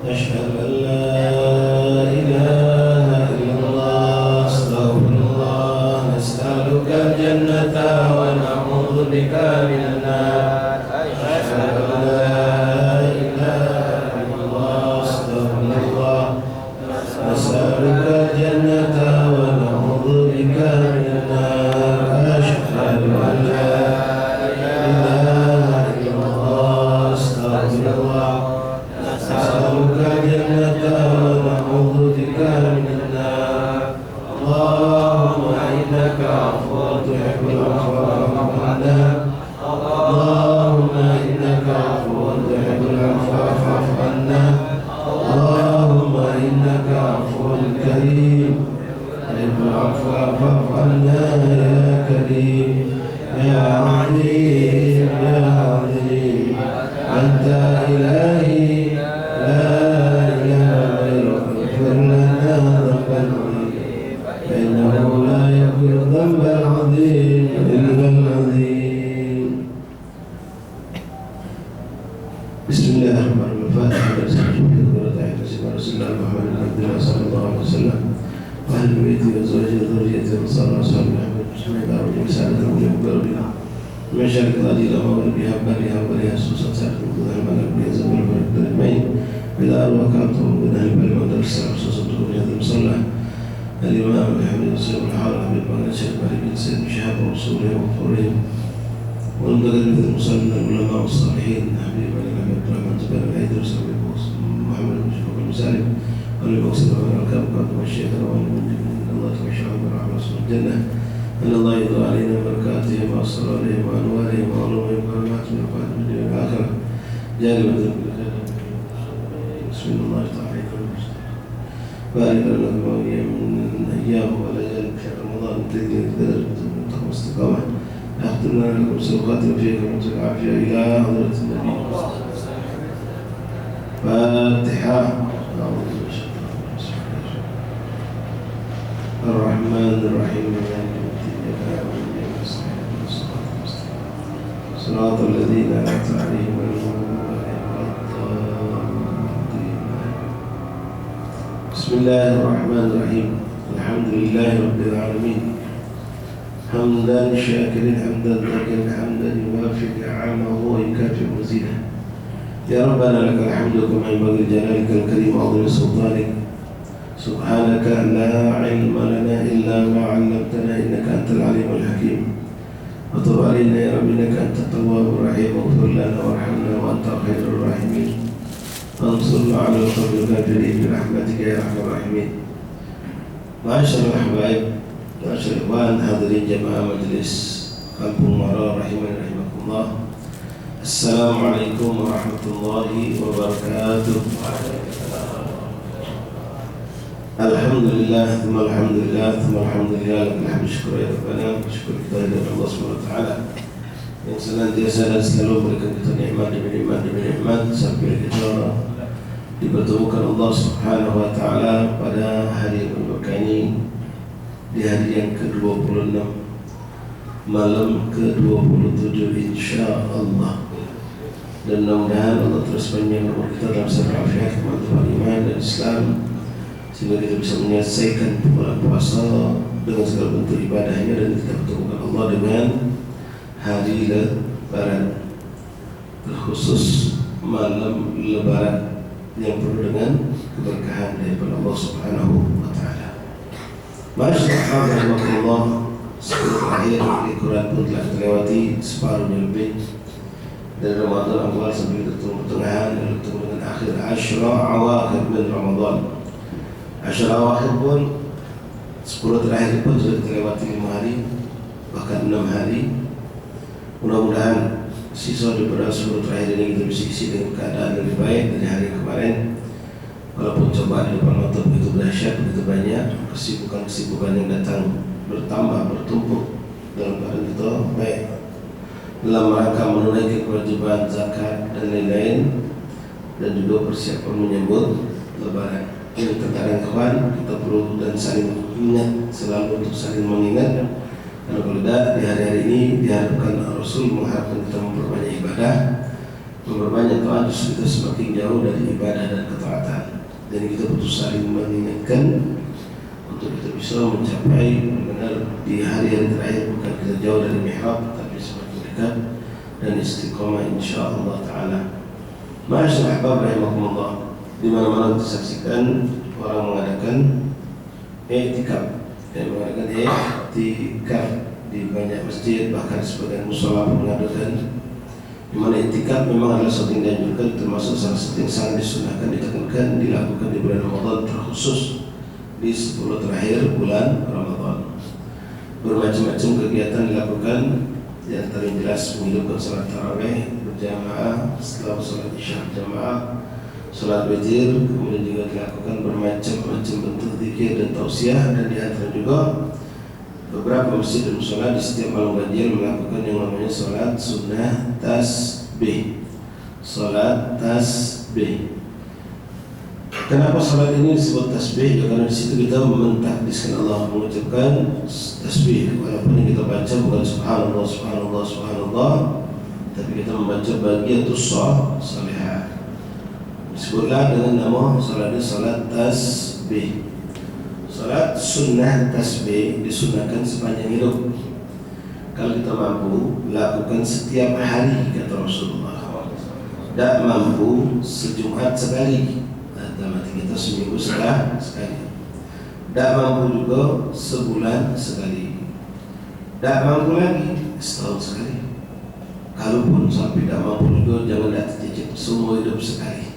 أشهد أن لا إله إلا الله أستغفر الله نسألك الجنة ونعوذ بك من النار أشهد أن لا إله إلا الله أستغفر الله نسألك الجنة ونعوذ بك من النار أشهد أن لا إله إلا الله أستغفر الله نسألك الجنة ونعوذ بك من النار اللهم إنك عفو تحب العفو فاعف عنا اللهم إنك عفو تحب العفو فاعف عنا اللهم إنك عفو كريم تحب العفو فاعف عنا يا كريم يا عظيم يا عظيم أنت إلهي لا إله غيرك اغفر لنا ذنبا فإنه لا يغفر الذنب العظيم إلا العظيم. بسم الله الرحمن الرحيم. رسول الله محمد بن عبد الله صلى الله عليه وسلم وأهل بيته وزوجه وذريته وصلى الله عليه وسلم وسعادة ويقبل من شارك الأدلة وغربها بلها وبلها سوسة سعد وقضاء الملك بها زمن الملك المين بلا أرواكاته وبنها البلد ودرس سوسة وجهة المصلى الإمام الحمد السلام الحار حبيب بن الشيخ علي بن سيد شهاب ورسوله وفرهم والمدرب المصلين العلماء والصالحين حبيب بن عبد الرحمن زبير العيدر وسلم محمد بن شفاق المسالم والمقصد والأركاب قادم الشيخ روان من الله تبشر برحمة رسول الجنة أن الله يضع علينا بركاتهم وأسرارهم وأنوارهم وعلومهم وبركاتهم وفاتهم في الدنيا والآخرة جانبا بسم الله تعالى بارك لنا من أيام ولا جانب شهر رمضان تجد القدر واستقامة أختم لنا لكم سوقاتنا فيكم العافية إلى حضرة النبي فاتحة الرحمن الرحيم صراط الذين أنعمت عليهم بسم الله الرحمن الرحيم الحمد لله رب العالمين حمدا شاكرا حمدا ذاكرا حمدا يوافي نعمه ويكافئ مزيدا يا ربنا لك الحمد كما ينبغي لجلالك الكريم وعظيم سلطانك سبحانك لا علم لنا إلا ما علمتنا إنك أنت العليم الحكيم وتب علينا يا رب إنك أنت التواب الرحيم واغفر لنا وارحمنا وأنت خير الراحمين وانصرنا على القوم الكافرين برحمتك يا أرحم الراحمين. معاشر الأحباب معاشر الإخوان حاضرين جماعة مجلس Kampung Mara rahimani rahimakumullah. Assalamualaikum warahmatullahi wabarakatuh. Alhamdulillah, alhamdulillah, alhamdulillah. Alhamdulillah, syukur ya Rabbana, syukur kita kepada Allah Subhanahu wa taala yang senantiasa dan selalu memberikan kita nikmat demi nikmat sampai kita dipertemukan Allah Subhanahu wa taala pada hari yang berkah ini, di hari yang ke-26 malam ke-27 insyaallah. Dan mudah-mudahan Allah terus panjang umur kita dalam sehat afiat, kemanfaatan iman dan Islam, sehingga kita bisa menyelesaikan bulan puasa dengan segala bentuk ibadahnya, dan kita bertemukan Allah dengan hari Lebaran, terkhusus malam Lebaran yang penuh dengan keberkahan daripada Allah Subhanahu wa taala. Masyaallah, Allah sepuluh terakhir di Quran pun telah terlewati separuhnya lebih dari Ramadan awal sampai ketemu pertengahan dan ketemu dengan akhir Asyra awakhir min Ramadan. Asyra awakhir pun 10 terakhir pun sudah terlewati 5 hari bahkan 6 hari. Mudah-mudahan sisa daripada 10 terakhir ini kita bisa isi dengan keadaan lebih baik dari hari kemarin. Walaupun cobaan di depan mata begitu dahsyat, begitu banyak, kesibukan yang datang bertambah, bertumpuk dalam keadaan kita baik dalam rangka menunaikan kewajiban zakat dan lain-lain, dan juga persiapan menyambut Lebaran. Ini terkadang kawan kita perlu dan saling ingat, selalu untuk saling mengingat. Kalau tidak di hari-hari ini diharapkan Rasul mengharapkan kita memperbanyak ibadah, memperbanyak taat, kita semakin jauh dari ibadah dan ketaatan. dan kita butuh saling mengingatkan untuk kita bisa mencapai benar di hari-hari terakhir, bukan kita jauh dari mihrab tapi semakin dekat dan istiqomah insyaallah taala. Ma'asyiral ahbab rahimakumullah, di mana-mana disaksikan orang mengadakan i'tikaf dan mengadakan i'tikaf di banyak masjid, bahkan sebagian mushola pun mengadakan, di mana i'tikaf memang adalah sesuatu yang dianjurkan, termasuk salah satu yang sangat disunahkan, ditekankan, dilakukan di bulan Ramadan, terkhusus di 10 terakhir bulan Ramadan. Bermacam-macam kegiatan dilakukan, di antara yang jelas menghidupkan salat tarawih berjamaah, setelah salat isya berjamaah, salat witir, kemudian juga dilakukan bermacam-macam bentuk zikir dan tausiah, dan di antara juga beberapa masjid dan mushola di setiap malam ganjil melakukan yang namanya salat sunnah tasbih. Salat tasbih. Kenapa salat ini disebut tasbih? Ya, karena di situ kita mentakdiskan Allah, mengucapkan tasbih. Walaupun yang kita baca bukan subhanallah, subhanallah, subhanallah, tapi kita membaca bagiatus salihah. Disebutlah dengan nama salat ini salat tasbih. Salat sunnah tasbih disunahkan sepanjang hidup. Kalau kita mampu lakukan setiap hari, kata Rasulullah. Tak mampu sejumat sekali, dalam arti kita seminggu sekali. Tak mampu juga sebulan sekali. Tak mampu lagi setahun sekali. Kalaupun sampai tak mampu juga, jangan tak terjejak semua hidup sekali.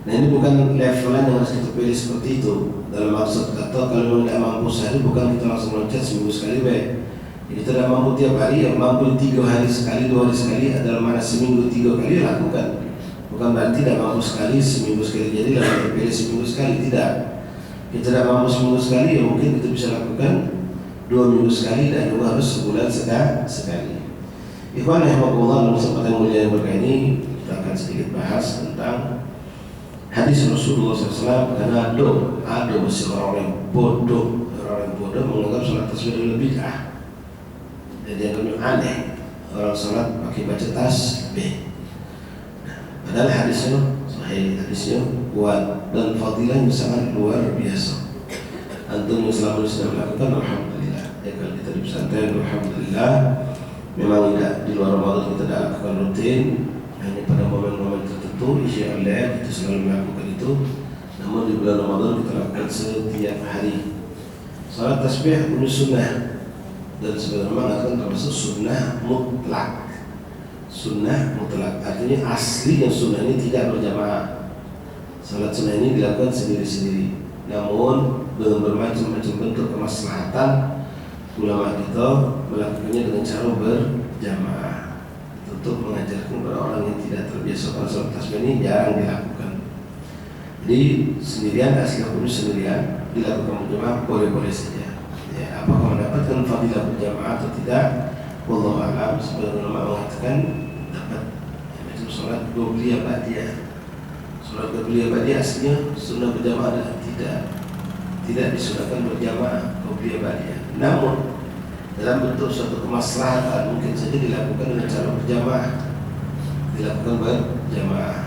Nah, ini bukan levelan yang harus kita pilih seperti itu. Dalam maksud kata, kalau tidak mampu sehari, bukan kita langsung loncat seminggu sekali baik. Jadi kita tidak mampu tiap hari, yang mampu 3 hari sekali, 2 hari sekali, adalah mana seminggu 3 kali lakukan. Bukan berarti tidak mampu sekali, seminggu sekali. Jadi kita pilih seminggu sekali, tidak. Kita tidak mampu seminggu sekali, ya mungkin kita bisa lakukan 2 minggu sekali, dan juga harus sebulan sekali. Ikhwan rahimakumullah, dalam kesempatan mulia yang berkah ini kita akan sedikit bahas tentang hadis Rasulullah SAW. Karena ada masih orang yang bodoh menganggap salat tasbih adalah bid'ah. Jadi yang aneh orang salat pakai baca tasbih. Padahal hadisnya sahih, hadisnya kuat, dan fadilahnya sangat luar biasa. Antum yang selama ini sudah melakukan, alhamdulillah. Ya, kalau kita di pesantren, alhamdulillah. Memang tidak di luar Ramadan kita tidak lakukan rutin, hanya pada momen-momen tertentu, isya al-lail kita selalu melakukan itu. Namun di bulan Ramadan kita lakukan setiap hari. Salat tasbih punya sunnah, dan sebenarnya mengatakan termasuk sunnah mutlak. Sunnah mutlak artinya aslinya sunnah ini tidak berjamaah. Salat sunnah ini dilakukan sendiri-sendiri, namun dengan bermacam-macam bentuk kemaslahatan ulama kita melakukannya dengan cara berjamaah. Untuk mengajarkan kepada orang yang tidak terbiasa pada salat tasbih ini jarang dilakukan. Jadi sendirian, asli hukum sendirian, dilakukan berjamaah boleh-boleh saja. Ya, apakah mendapatkan fadilah berjamaah atau tidak? Wallahu a'lam. Sebagian ulama mengatakan dapat. Itu salat qobliyah ba'diyah. Salat qobliyah ba'diyah aslinya sunnah berjamaah adalah tidak disunahkan berjamaah qobliyah ba'diyah. Namun dalam bentuk suatu kemaslahatan mungkin saja dilakukan dengan cara berjamaah. Dilakukan berjamaah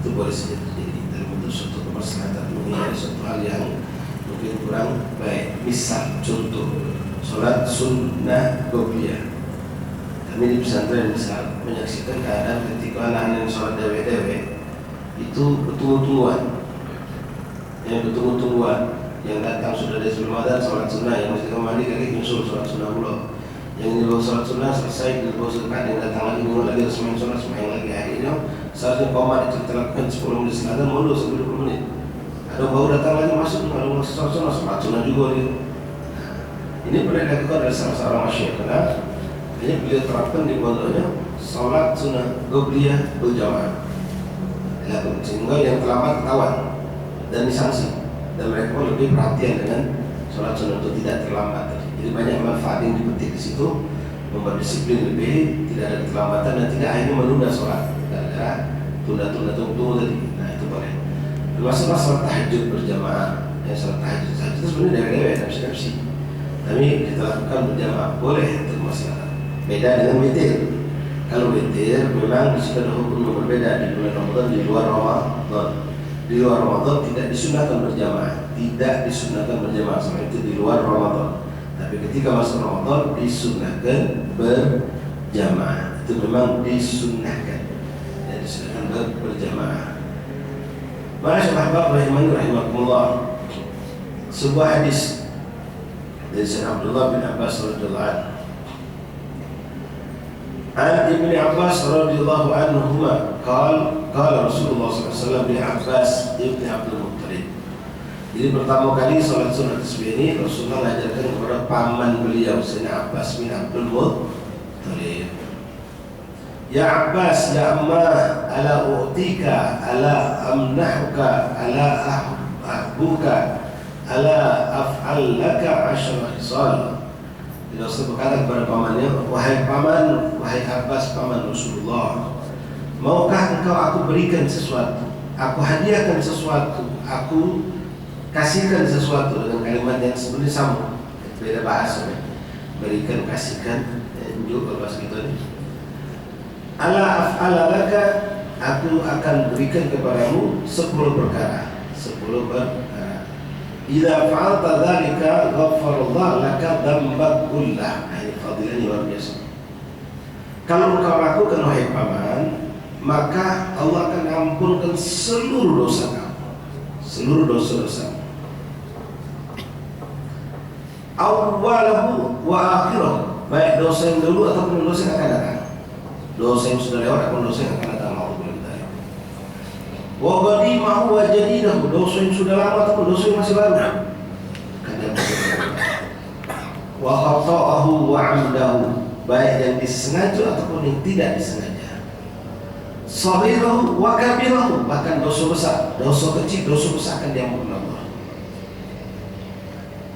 itu boleh saja terjadi dalam bentuk suatu kemaslahatan, menghindari suatu hal yang mungkin kurang baik. Misal contoh salat sunnah qobliyah. Kami di pesantren misal menyaksikan keadaan ketika anak-anak yang salat dewe-dewe itu bertunggu-tungguan, yang datang sudah dari sebelum Ramadan salat sunnah, yang masih kembali kaki nyusul salat sunnah pula, yang di bawah salat sunnah selesai di bawah sedekat, yang datang lagi minggu lagi semain salat semain lagi. Hari ini seharusnya komat itu kita lakukan 10 menit selatan, mundur sampai 20 menit. Ada baru datang lagi masuk, kalau masuk salat sunnah juga dia. Ini pernah dilakukan oleh salah seorang masyhur, karena hanya beliau terapkan di pondoknya salat sunnah qobliyah berjamaah. Dilakukan sehingga yang terlambat ketahuan dan disanksi, dan mereka lebih perhatian dengan sholat sunnah itu tidak terlambat. Jadi banyak manfaat yang dipetik di situ, membuat disiplin lebih, tidak ada keterlambatan, dan tidak akhirnya menunda sholat gara-gara tunda-tunda tunggu tadi. Nah, itu boleh. Termasuklah sholat tahajud berjamaah. Ya, sholat tahajud itu sebenarnya dewe-dewe, nafsi-nafsi, tapi kita lakukan berjamaah boleh, itu masalah. Beda dengan witir. Kalau witir memang di situ ada hukum yang berbeda di bulan Ramadan, di luar Ramadan. Di luar Ramadan tidak disunahkan berjamaah, sama itu di luar Ramadan. Tapi ketika masuk Ramadan disunahkan berjamaah. Itu memang disunahkan. Ya, disunahkan berjamaah. Ma'asyiral rahimani rahimakumullah. Sebuah hadis dari Sayyidina Abdullah bin Abbas radhiyallahu anhu. An Ibnu Abbas radhiyallahu anhuma qala Rasulullah sallallahu alaihi wasallam li Abbas ibn Abdul Muttalib. Jadi pertama kali salat sunat tasbih ini Rasulullah mengajarkan kepada paman beliau Sayyidina Abbas bin Abdul Muttalib. Ya Abbas, ya amma, ala u'tika, ala amnahuka, ala ahbuka, ala af'al laka 10 khisal. Rasul berkata kepada pamannya, wahai paman, wahai Abbas paman Rasulullah, maukah engkau aku berikan sesuatu, aku hadiahkan sesuatu, aku kasihkan sesuatu, dengan kalimat yang sebenarnya sama, beda bahasa, berikan, kasihkan, unjuk kalau bahasa kita ini. Ala af'ala laka, aku akan berikan kepadamu 10 perkara. Idza fa'alta dzalika ghaffarallahu laka dzambak kullah. Ini fadilahnya luar biasa. Kalau engkau lakukan wahai paman, maka Allah akan ampunkan seluruh dosa kamu, seluruh dosa-dosa. Awwalahu wa akhirahu, baik dosa yang dulu ataupun dosa yang akan datang. Dosa yang sudah lewat ataupun dosa yang akan datang. Wa qadimahu wa jadidahu, dosa yang sudah lama ataupun dosa yang masih baru. Wa khata'ahu wa 'amdahu, baik yang disengaja ataupun yang tidak disengaja. Saghirahu wa kabirahu, bahkan dosa besar, dosa kecil, dosa besar akan diampuni Allah.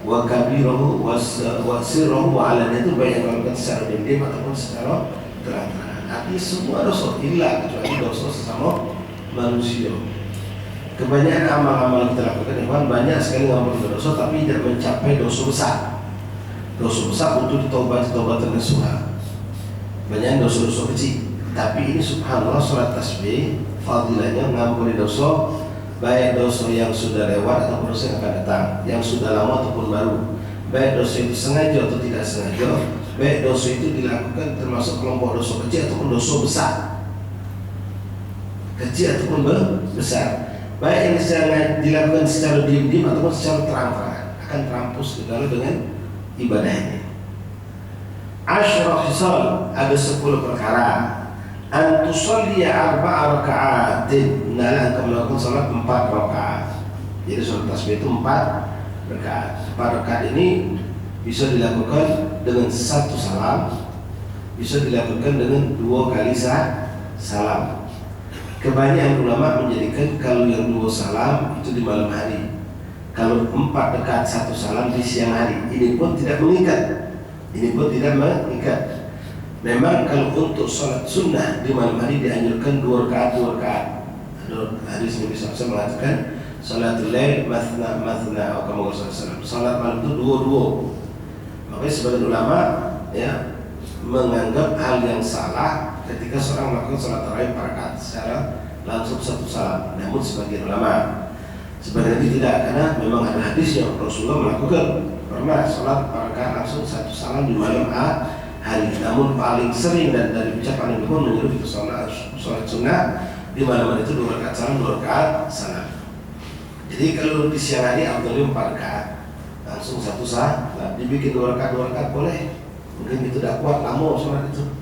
Wa kabirahu wa sirruhu wa 'alaniyatu, baik yang dilakukan secara diam-diam ataupun secara terang-terangan. Artinya semua dosa hilang kecuali dosa sesama manusia. Kebanyakan amal-amal kita lakukan banyak sekali mengampuni dosa tapi tidak mencapai dosa besar. Dosa besar untuk ditaubat nasuha. Banyak dosa-dosa kecil. Tapi ini subhanallah salat tasbih fadilahnya mengampuni dosa, baik dosa yang sudah lewat ataupun dosa yang akan datang, yang sudah lama ataupun baru. Baik dosa itu sengaja atau tidak sengaja, baik dosa itu dilakukan termasuk kelompok dosa kecil ataupun dosa besar. Kecil ataupun besar, baik yang dilakukan secara diam-diam ataupun secara terang-terangan, akan terampus segala dengan ibadah ini. 10 khisal, ada 10 perkara. An tusalli 4 raka'atin, hendaklah engkau melakukan salat 4 rakaat. Jadi salat tasbih itu 4 rakaat. 4 rakaat ini bisa dilakukan dengan 1 salam, bisa dilakukan dengan 2 kali salam. Kebanyakan ulama menjadikan kalau yang 2 salam itu di malam hari, kalau 4 rakaat 1 salam di siang hari. Ini pun tidak mengikat. Memang kalau untuk sholat sunnah di malam hari dianjurkan 2 rakaat. Hadis Nabi SAW mengatakan sholatul lail mathna atau kamu salat malam itu 2. Makanya sebagian ulama ya menganggap hal yang salah ketika seorang melakukan salat tarawih 4 rakaat secara langsung 1 salam. Namun sebagian ulama, sebagian lagi tidak, karena memang ada hadis yang Rasulullah melakukan pernah salat 4 rakaat langsung 1 salam di malam hari. Namun paling sering dan dari ucapan Nabi pun menyuruh itu salat sunnah di malam hari itu 2 rakaat salam, 2 rakaat salam. Jadi kalau di siang hari Abdullah 4 rakaat langsung 1 salam, dibikin 2 rakaat boleh. Mungkin itu tidak kuat lama sholat itu.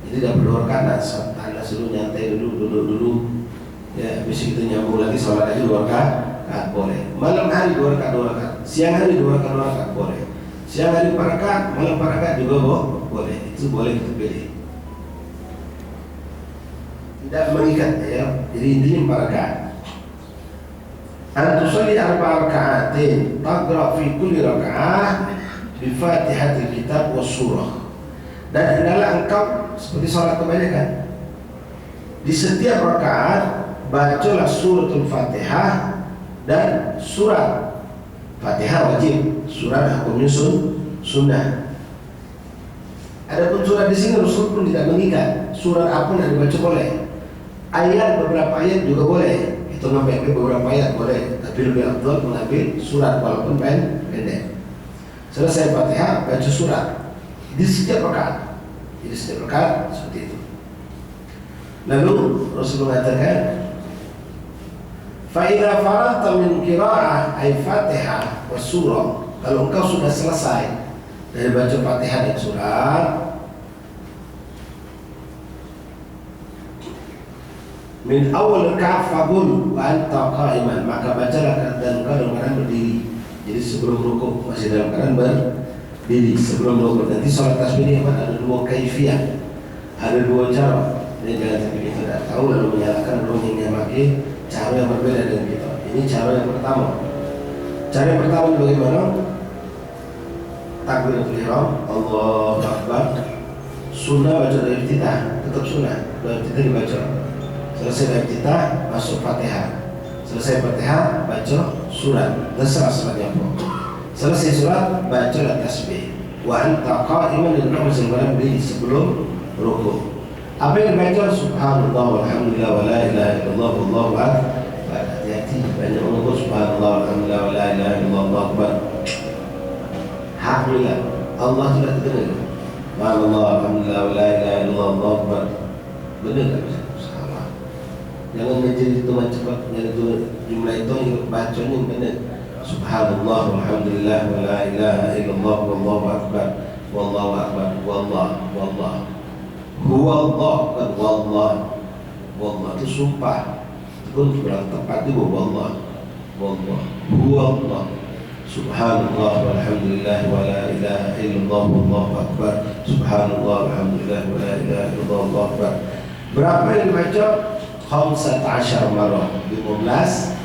Jadi tidak perlu rakaat, tanda suruh nyantai dulu. Ya, habis itu nyambung lagi sholat lagi 2 rakaat boleh. Malam hari 2 rakaat, siang hari 2 rakaat boleh. Siang hari 4 rakaat, malam 4 rakaat juga boleh. Itu boleh kita pilih. Tidak mengikat ya. Jadi intinya 4 rakaat. An tusalli 4 raka'atin, taqra fi kulli raka'ah bi Fatihatil Kitab was surah. Dan hendaklah engkau seperti sholat kebanyakan, di setiap rakaat bacalah suratul Fatihah dan surat. Fatihah wajib, surat hukumnya sunnah. Adapun surat di sini Rasul pun tidak mengikat, surat apapun yang dibaca boleh. Ayat, beberapa ayat juga boleh. Itu Itu ngambil beberapa ayat boleh, tapi lebih afdal mengambil surat walaupun pendek. Selesai Fatihah, baca surat di setiap rakaat. Jadi setiap rakaat seperti itu. Lalu Rasulullah mengatakan, fa idza faragta min qira'ah ay Fatihah wa surah. Kalau engkau sudah selesai dari baca Fatihah dan surat, min awal rakaat faqul wa anta qa'iman, maka bacalah dan engkau dalam keadaan berdiri. Jadi sebelum rukuk masih dalam keadaan berdiri sebelum rukuk. Nanti sholat tasbih ini ada dua kaifiyah, ada dua cara. Ini jangan sampai kita tidak tahu lalu menyalahkan yang pakai cara yang berbeda dengan kita. Ini cara yang pertama. Cara yang pertama bagaimana? Takbiratul ihram, Allahu Akbar. Sunnah baca dari iftitah, tetap sunnah. Dari iftitah dibaca. Selesai dari iftitah masuk Fatihah. Selesai Fatihah baca surat, terserah suratnya apa. Selesai surat bacalah tasbih. Wa anta qa'iman, dan engkau masih berdiri sebelum rukuk. Apa yang dibaca? Subhanallah walhamdulillah wa la ilaha illallah wallahu akbar. Hati-hati banyak orang subhanallah walhamdulillah wa la ilaha illallah wallahu akbar. Alhamdulillah Allah tidak terdengar. Subhanallah walhamdulillah wa la ilaha illallah wallahu akbar. Benar tak? Salah. Jangan menjadi itu cepat, jangan itu jumlah itu yang bacanya benar. Subhanallah walhamdulillah wa la ilaha illallah wallahu akbar. Wallahu akbar. Wallah. Huwallah, bukan wallah. Wallah itu sumpah. Itu pun kurang tepat juga wallah. Huwallah. Subhanallah walhamdulillah wa la ilaha illallah wallahu akbar. Subhanallah walhamdulillah wa la ilaha illallah wallahu akbar. Berapa yang dibaca? 15 marah, 15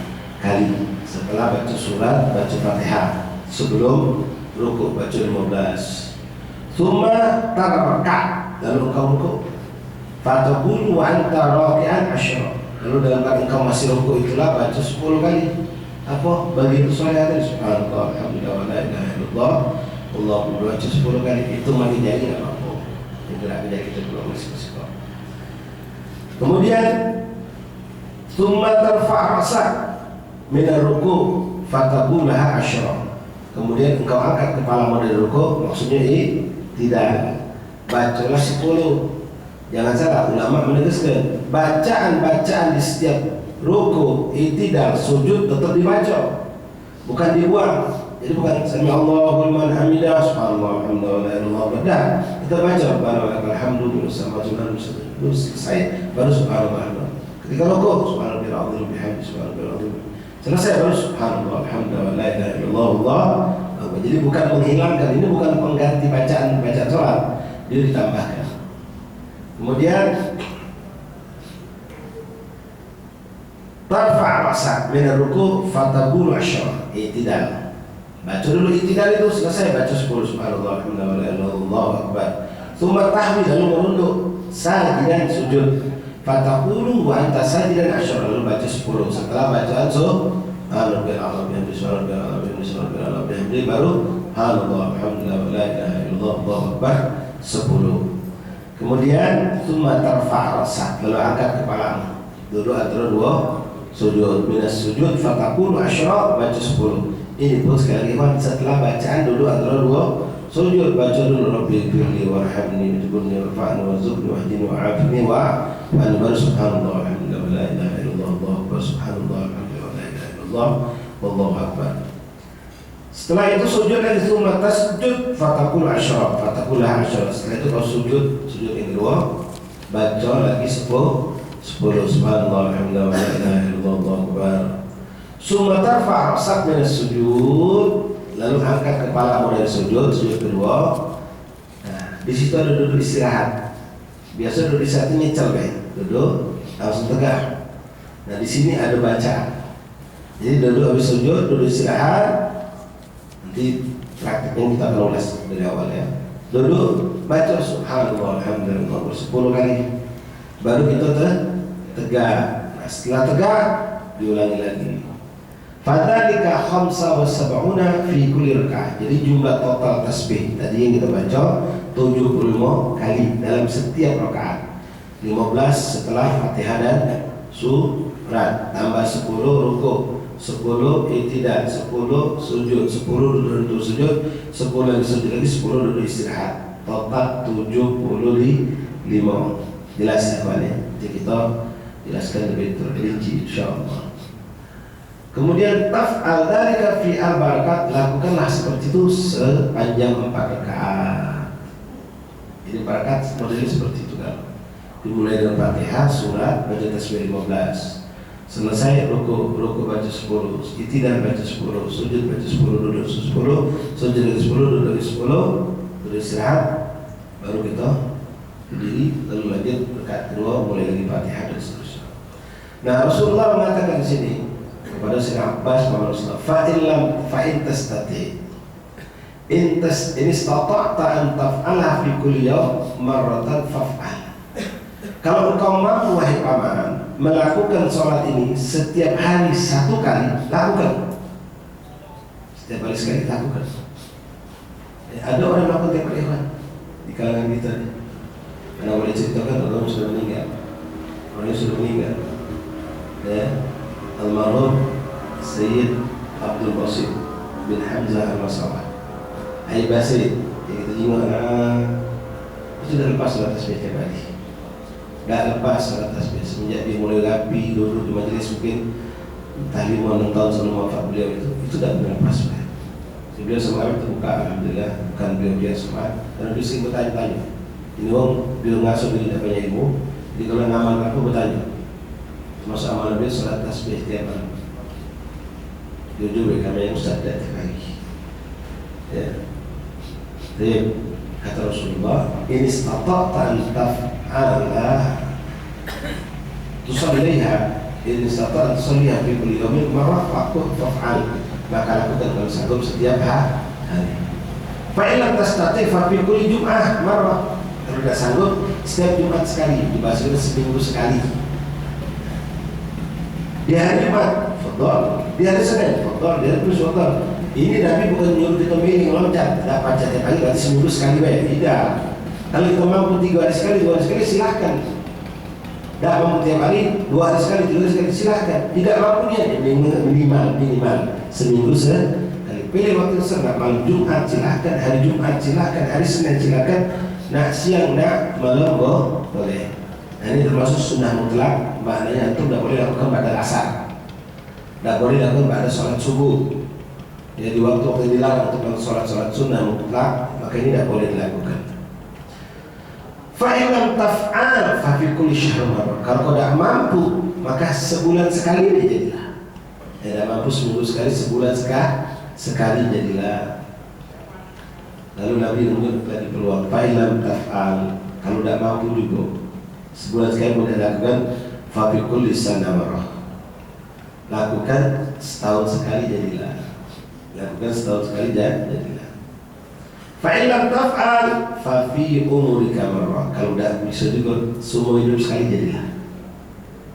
kali. Setelah baca surat, baca Fatihah. Sebelum rukuk baca 15. Tsumma taraka, lalu engkau rukuk. Fataqulu wa anta raki'an 10. Lalu dalam keadaan engkau masih rukuk itulah baca 10 kali. Apa? Bagi itu saya tadi subhanallah alhamdulillah wa la ilaha illallah wallahu akbar, baca 10 kali. Itu mandi jadi enggak apa-apa. Itu lah kita belum masih. Kemudian tsumma tarfa' ra'sak min ar-ruku' fataqulaha 10. Kemudian engkau angkat kepalamu dari rukuk, maksudnya tidak bacalah 10. Jangan salah, ulama menegaskan bacaan-bacaan di setiap ruku, i'tidal, sujud tetap dibaca, bukan dibuang. Jadi bukan sami Allahu liman hamidah, subhanallah walhamdulillah wa la ilaha illallah. Kita baca alhamdulillah sama Tuhan selesai baru subhanallah. Ketika ruku subhanallah bihamdi subhanallah. Selesai baru subhanallah alhamdulillah wa la ilaha illallah. Jadi bukan menghilangkan, ini bukan pengganti bacaan sholat, dia ditambahkan. Kemudian tarfa' ra'sak min ar-ruku' fataqulu 10. I'tidal. Baca dulu i'tidal itu, selesai baca 10 subhanallah alhamdulillah wa la ilaha illallah akbar. Tsumma tahwi, lalu merunduk sajidan sujud. Fataqulu wa anta sajidan 10, lalu baca 10. Setelah bacaan baru Alhamdulillah alhamdulillah wa la ilaha illallah wallahu akbar 10. Kemudian tsumma tarfa' ra'sak, lalu angkat kepalamu. Duduk antara dua sujud. Minas sujud fataqulu 10, baca 10. Ini pun sekali lagi setelah bacaan duduk antara dua sujud, baca dulu rabbighfirli warhamni wajburni warfa'ni warzuqni wahdini wa'afini wa baru subhanallah alhamdulillah wa la ilaha illallah wallahu akbar subhanallah alhamdulillah wa la ilaha illallah wallahu akbar. Setelah itu sujud lagi, tsumma tasjud fataqul 10, fataqulha 10. Setelah itu kau sujud yang kedua, baca lagi 10 subhanallah alhamdulillah wa la ilaha illallah wallahu akbar. Tsumma tarfa' ra'sak min as-sujud, lalu angkat kepalamu dari sujud kedua. Nah, di situ ada duduk istirahat. Biasa duduk istirahat ini duduk langsung tegak. Nah, di sini ada bacaan. Jadi duduk habis sujud, duduk istirahat. Nanti praktiknya kita akan ulas dari awal ya. Duduk, baca subhanallah alhamdulillah 10 kali. Baru kita tegak. Nah, setelah tegak diulangi lagi. Fadzalika 75 fi kulli rakaat. Jadi jumlah total tasbih tadi yang kita baca 75 kali dalam setiap rakaat. 15 setelah Fatihah dan berat, tambah 10 rukuk, 10 i'tidal, 10 sujud, 10 duduk sujud, 10 lagi sujud lagi, 10 duduk istirahat. Total 75. Jelas ya Pak ya? Jadi kita jelaskan lebih terperinci insyaallah. Kemudian taf'al dzalika fi al-barakat, lakukanlah seperti itu sepanjang 4 rakaat. Jadi barakat modelnya seperti itu kan. Dimulai dengan Fatihah, surat, baca tasbih 15. Selesai ruku baca 10, i'tidal baca 10, sujud baca 10, duduk 10, sujud lagi 10, duduk lagi 10, beristirahat, baru kita berdiri, lalu lanjut rakaat kedua, mulai lagi Fatihah dan seterusnya. Nah, Rasulullah mengatakan di sini kepada Sayyidina Abbas, Rasulullah, fa'in tastati, ini istata'ta an taf'ala fi kulli yawm marratan faf'al. Kalau engkau mampu wahai paman melakukan sholat ini setiap hari 1 kali, lakukan. Setiap hari sekali lakukan. Ada orang melakukan tiap hari di kalangan kita. Karena boleh ceritakan orang sudah meninggal. Orang yang sudah meninggal. Ya, almarhum Sayyid Abdul Basit bin Hamzah al-Masawah. Hai Basit, yang kita jenguk itu sudah lepas sholat tasbih tiap hari. Gak lepas sholat tasbih semenjak dia mulai rapi duduk di majelis, mungkin entah 5-6 tahun sebelum wafat beliau itu tidak pernah lepas. Beliau semangat terbuka, alhamdulillah, bukan beliau semangat karena dia sering bertanya-tanya. Ini orang beliau ngasuh dia tidak banyak ilmu, jadi kalau ngamal apa bertanya. Termasuk amal beliau sholat tasbih tiap malam. Jujur kami yang ustaz tiap hari. Ya. Jadi kata Rasulullah, ini istata'ta an taf'ala tusalliha, ini istata'ta tusalliha fi kulli yawmin marrah fa'al, maka lakukan kalau sanggup setiap hari. Fa in lam tastati' fa fi kulli jum'ah marrah, kalau tidak sanggup setiap Jumat sekali, dibahas seminggu sekali. Di hari Jumat, fadhal. Di hari Senin, fadhal. Di hari Kamis, fadhal. Ini Nabi bukan menyuruh kita milih loncat, tidak baca tiap hari, berarti seminggu sekali baik. Tidak. Kalau kita mampu 3 hari sekali, 2 hari sekali, silahkan. Tidak mampu tiap hari, 2 hari sekali, 3 hari sekali, silahkan. Tidak mampunya minimal seminggu sekali. Pilih waktu tersebut, malam Jumat silahkan, hari Jumat silahkan, hari Senin silahkan, nak siang nak malam boleh. Nah, ini termasuk sunnah mutlak, maknanya itu tidak boleh lakukan pada asar, tidak boleh lakukan pada sholat subuh. Jadi waktu yang dilarang untuk sholat sunnah mutlak, maka ini tidak boleh dilakukan. Fa'ilam taf'al fafi kulli syahr marrah. Kalau kau tidak mampu, maka sebulan sekali ini jadilah. Tidak mampu seminggu sekali, sebulan sekali jadilah. Lalu Nabi menyebut lagi peluang. Fa'ilam taf'al, kalau tidak mampu juga sebulan sekali boleh lakukan fafi kulli sana marrah. Lakukan setahun sekali jadilah. Lakukan setahun sekali jadilah. Fa'ilam taf'al fa fi umurika marrah. Kalau tidak bisa juga seumur hidup sekali jadilah.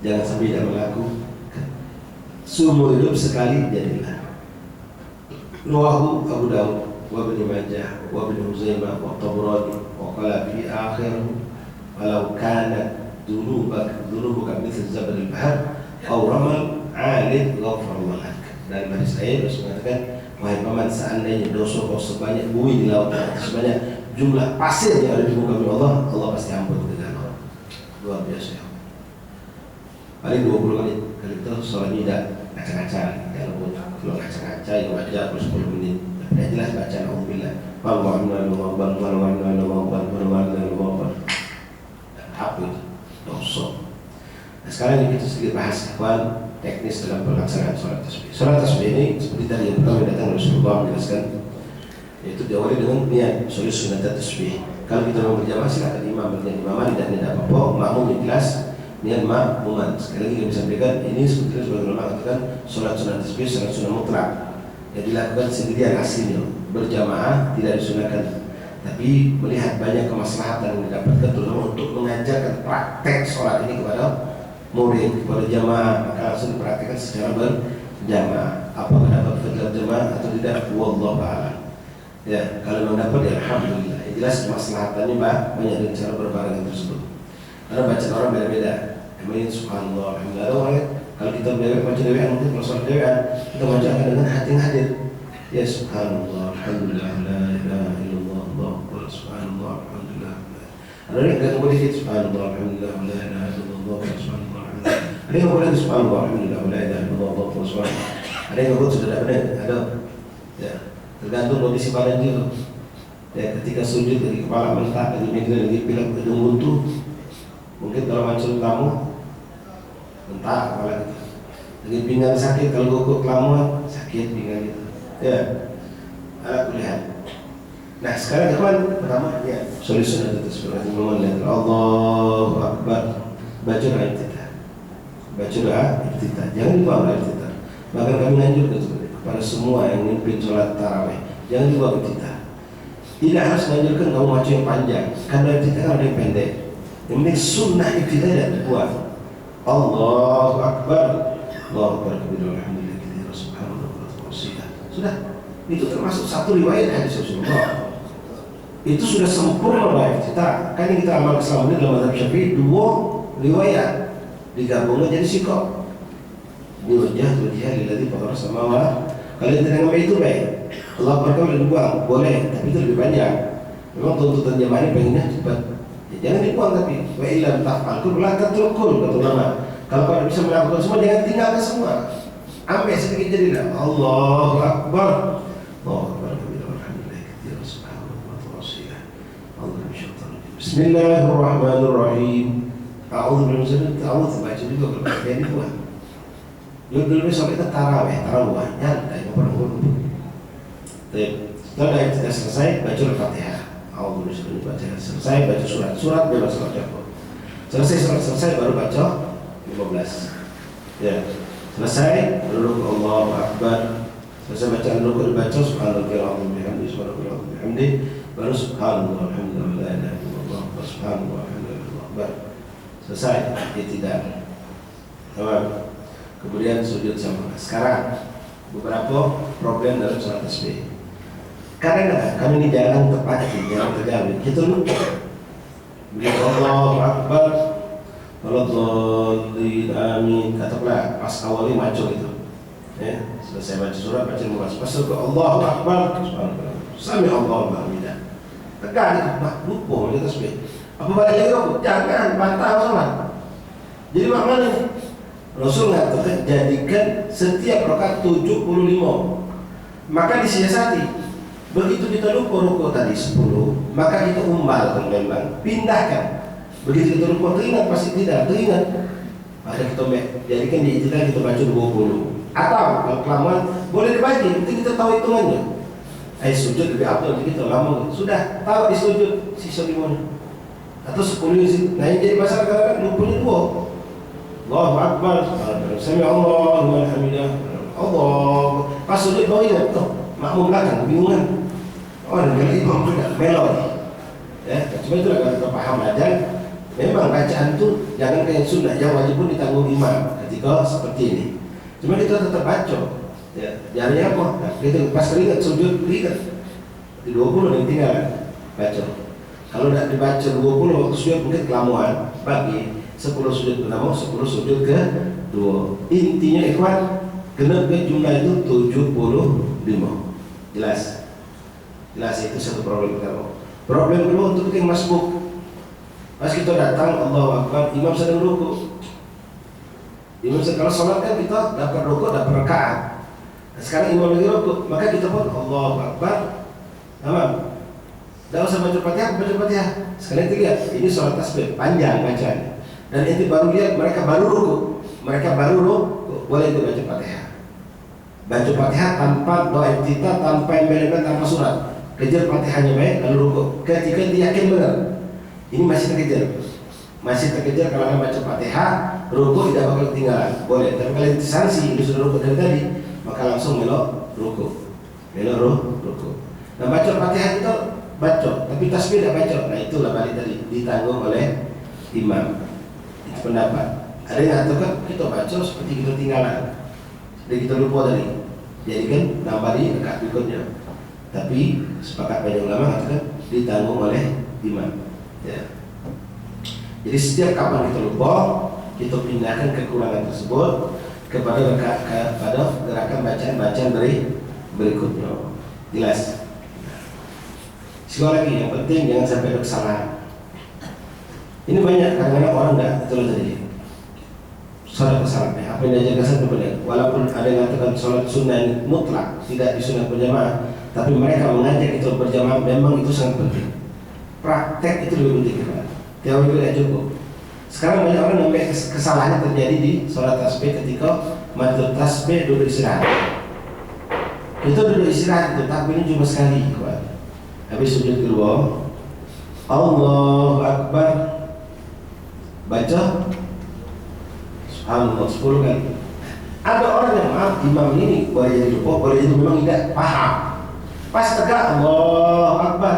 Jangan sampai tidak melakukan. Seumur hidup sekali jadilah. Rawahu Abu Dawud wa Ibnu Majah wa Ibnu Huzaimah wa Tabrani wa qala fi akhir walau kanat dunubuka mithl zabal al-bahr aw ramal 'alid ghafarallahu lak. Dan hadis lain Rasul mengatakan, wahai paman, seandainya dosa kau sebanyak bumi di laut, sebanyak jumlah pasir yang ada di muka bumi Allah, Allah pasti ampun dengan Allah. Luar biasa. Paling 20 menit kali itu sholat tidak ngaca-ngaca, kalau ngaca-ngaca ya wajar 10 menit. Tidak jelas baca alhamdulillah. Apa itu? Dosa. Nah, sekarang kita sedikit bahas teknis dalam pelaksanaan sholat tasbih. Sholat tasbih ini seperti tadi yang pertama datang Rasulullah menjelaskan, yaitu diawali dengan niat sholat sunat tasbih. Kalau kita mau berjamaah silakan imam berniat imaman, tidak apa-apa, makmum yang jelas niat makmuman. Sekali lagi kita bisa sampaikan ini sebetulnya sebagai ulama katakan sholat sunat tasbih, sholat sunat mutlak yang dilakukan sendirian aslinya, berjamaah tidak disunahkan. Tapi melihat banyak kemaslahatan yang didapatkan terutama untuk mengajarkan praktek sholat ini kepada murid, kepada jamaah, maka langsung dipraktikkan secara berjamaah. Apakah dapat fadilah jamaah atau tidak? Wallahu a'lam. Ya, kalau memang dapat ya alhamdulillah. Yang jelas kemaslahatannya banyak dengan cara berbarengan tersebut. Karena bacaan orang beda-beda. Amin, subhanallah, alhamdulillah. Orang Kalau kita baca dewean, mungkin kalau sholat dewean kita bacakan dengan hati yang hadir. Ya subhanallah, alhamdulillah, la ilaha illallah, Allahu akbar, subhanallah, alhamdulillah. Ada yang enggak boleh dikit subhanallah, alhamdulillah, la ilaha illallah, subhanallah, alhamdulillah. Ada yang boleh subhanallah, alhamdulillah, la ilaha illallah, Allahu akbar, subhanallah. Ada yang boleh sudah benar, ada. Ya, tergantung kondisi badan dia. Ya, ketika sujud lagi kepala mentak, lagi migrain, lagi pilek, hidung buntu. Mungkin kalau macam tamu mentak kepala kita. Lagi pinggang sakit, kalau guguk kelamuan sakit pinggang itu. Ya, lihat. Nah sekarang kawan pertama ya solusi ada seperti mengulang Allahu Akbar, baca doa iftitah, jangan dibawa doa iftitah. Bahkan kami anjurkan kepada semua yang memimpin sholat tarawih, jangan dibawa iftitah. Tidak harus menganjurkan kamu baca yang panjang, karena iftitah kan ada yang pendek. Yang penting sunnah iftitah tidak dibuat. Allahu Akbar, Allahu Akbar, alhamdulillah, subhanallah, sudah. Itu termasuk satu riwayat hadis Rasulullah. Itu sudah sempurna doa iftitah. Kan yang kita amal selama ini dalam mazhab Syafi'i 2 riwayat digabungkan jadi sikap. Ini wajah lilladzi fatara samawati. Kalau tidak ngambil itu baik. Allah berkata dibuang, boleh, tapi itu lebih panjang. Memang tuntutan jamaah ini pengennya cepat. Ya, jangan dibuang tapi wa illam taf'al la tatrukun kata ulama. Kalau kau bisa melakukan semua jangan tinggalkan semua. Ambil sedikit jadilah. Allahu Akbar. Allahu Akbar. Bismillahirrahmanirrahim. A'udzu billahi a'udzu baca juga kalau bagian itu. Dulu sampai ke tarawih nyantai enggak pernah ngomong. Setelah kita selesai baca Al-Fatihah. A'udzu billahi baca selesai baca surat bebas baca. Selesai baru baca 15. Ya. Selesai rukuk Allahu Akbar. Selesai baca rukuk dibaca subhanallah wa bihamdihi subhanallah wa bihamdihi baru subhanallah alhamdulillah la ilaha illallah subhanallah alhamdulillah. Selesai tidak. Kemudian sujud sama. Sekarang beberapa problem dalam salat tasbih. Kadang-kadang kami ini jalan terpacu, jalan terjauh. Kita lupa. Begitu Allahu Akbar, Waladhdallin amin. Katakanlah pas awalnya maco itu. Ya, selesai baca surat baca muras. Pas ke Allahu Akbar, subhanallah. Sami Allahu hamidah. Tegak itu, lupa baca tasbih. Apa balik lagi aku? Jangan bantah sholat. Jadi maknanya Rasul mengatakan jadikan setiap rakaat 75. Maka disiasati. Begitu kita lupa rukuk tadi 10, maka kita umbalkan memang, pindahkan. Begitu kita lupa teringat pasti tidak teringat. Maka kita jadikan di ijtihad kita baca 20. Atau kalau kelamaan boleh dibagi, penting kita tahu hitungannya. Sujud lebih abdul kita lama sudah tahu di sujud sisa 5. Atau 10 isi. Nah yang jadi masalah kadang-kadang lupanya 2. Allahu Akbar, sami Allahu liman hamidah. Allah. Pas sujud baru ingat, makmum belakang kebingungan. Dan kali imam juga melon. Ya, cuma itulah kalau kita paham aja. Memang bacaan itu jangan kayak sunnah, yang wajib pun ditanggung imam ketika seperti ini. Cuma kita tetap baca. Ya, jadinya apa? Nah, kita pas teringat sujud teringat di 20 yang tinggal baca. Kalau tidak dibaca 20 waktu sujud mungkin kelamuan bagi 10 sujud pertama, 10 sujud ke 2. Intinya ikhwan, genap ke jumlah itu 75. Jelas itu satu problem pertama. Problem kedua untuk yang masbuk. Pas kita datang Allahu Akbar, imam sedang rukuk. Kalau sholat kan kita dapat rukuk, dapat rakaat. Nah, sekarang imam lagi rukuk, maka kita pun Allahu Akbar. Tamam. Tidak usah baca Fatihah. Sekalian lihat, ini sholat tasbih panjang bacaan. Dan itu baru lihat mereka baru rukuk, boleh itu baca Fatihah. Baca Fatihah tanpa doa iftitah, tanpa embel-embel, tanpa surat. Kejar Fatihahnya baik, lalu rukuk. Ketika dia yakin benar, ini masih terkejar kalau baca Fatihah, rukuk tidak bakal ketinggalan. Boleh, tapi kalau disanksi, ini sudah rukuk dari tadi, maka langsung melok rukuk. Nah baca Fatihah itu baca, tapi tasbih tidak baca. Nah itulah balik tadi ditanggung oleh imam. Itu pendapat. Ada yang mengatakan kita baca seperti kita tinggalan, jadi kita lupa tadi. Jadi kan nambah di rakaat berikutnya. Tapi sepakat banyak ulama mengatakan ditanggung oleh imam. Ya. Jadi setiap kapan kita lupa, kita pindahkan kekurangan tersebut kepada gerakan bacaan berikutnya. Jelas. Sekali lagi, yang penting jangan sampai ada kesalahan. Ini banyak kadang-kadang orang nggak betul tadi. Sholat kesalahan, apa yang diajarkan satu benar. Walaupun ada yang mengatakan sholat sunnah ini mutlak, tidak disunah berjamaah, tapi mereka mengajak itu berjamaah, memang itu sangat penting. Praktek itu lebih penting. Teori itu tidak cukup. Sekarang banyak orang yang kesalahannya terjadi di sholat tasbih ketika matur tasbih duduk istirahat. Itu duduk istirahat itu takbirnya cuma sekali, kawan. Habis sujud kedua, Allahu Akbar, baca Subhanallah 10 kali. Ada orang yang maaf imam ini boleh jadi lupa, boleh jadi memang tidak paham. Pas tegak Allahu Akbar,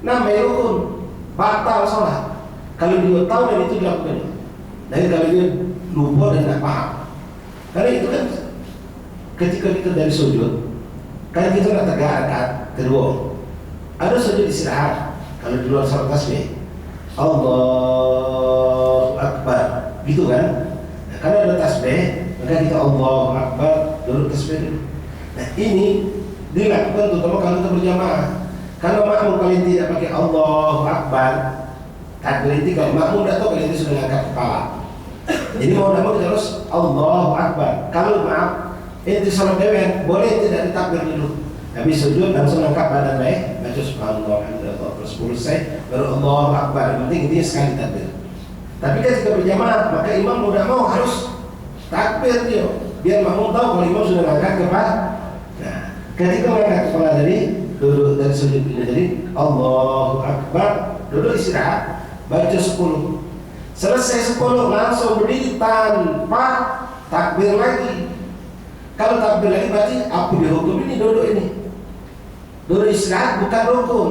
namanya rukun, batal sholat. Kalau dia tahu dan itu dilakukan. Tapi kalau dia lupa dan tidak paham, karena itu kan ketika kita dari sujud, kan kita nak tegak rakaat kedua, ada sujud istirahat. Kalau di luar sholat tasbih, Allahu Akbar, gitu kan? Nah, kalau ada tasbih, maka kita Allahu Akbar, dulu tasbih dulu. Nah ini dilakukan terutama kalau kita berjamaah. Kalau makmum kalian tidak pakai Allahu Akbar, takbir itu kalau makmum tidak tahu kalian itu sudah angkat kepala. Jadi mau tidak mau kita harus Allahu Akbar. Kalau maaf, itu sholat dewan, boleh tidak ditakbir dulu. Habis sujud langsung angkat badan baik, baca Subhanallah, Alhamdulillah, terus selesai, baru Allahu Akbar. Yang penting intinya sekali takbir. Tapi ketika berjamaah, maka imam mau tidak mau harus takbir dia, biar makmum tahu kalau imam sudah angkat kepala. Nah, ketika mengangkat kepala dari duduk dari sujud ini jadi Allahu Akbar, duduk istirahat, baca 10. Selesai 10 langsung berdiri tanpa takbir lagi. Kalau takbir lagi berarti apa dihukum ini duduk ini. Duduk istirahat bukan rukun.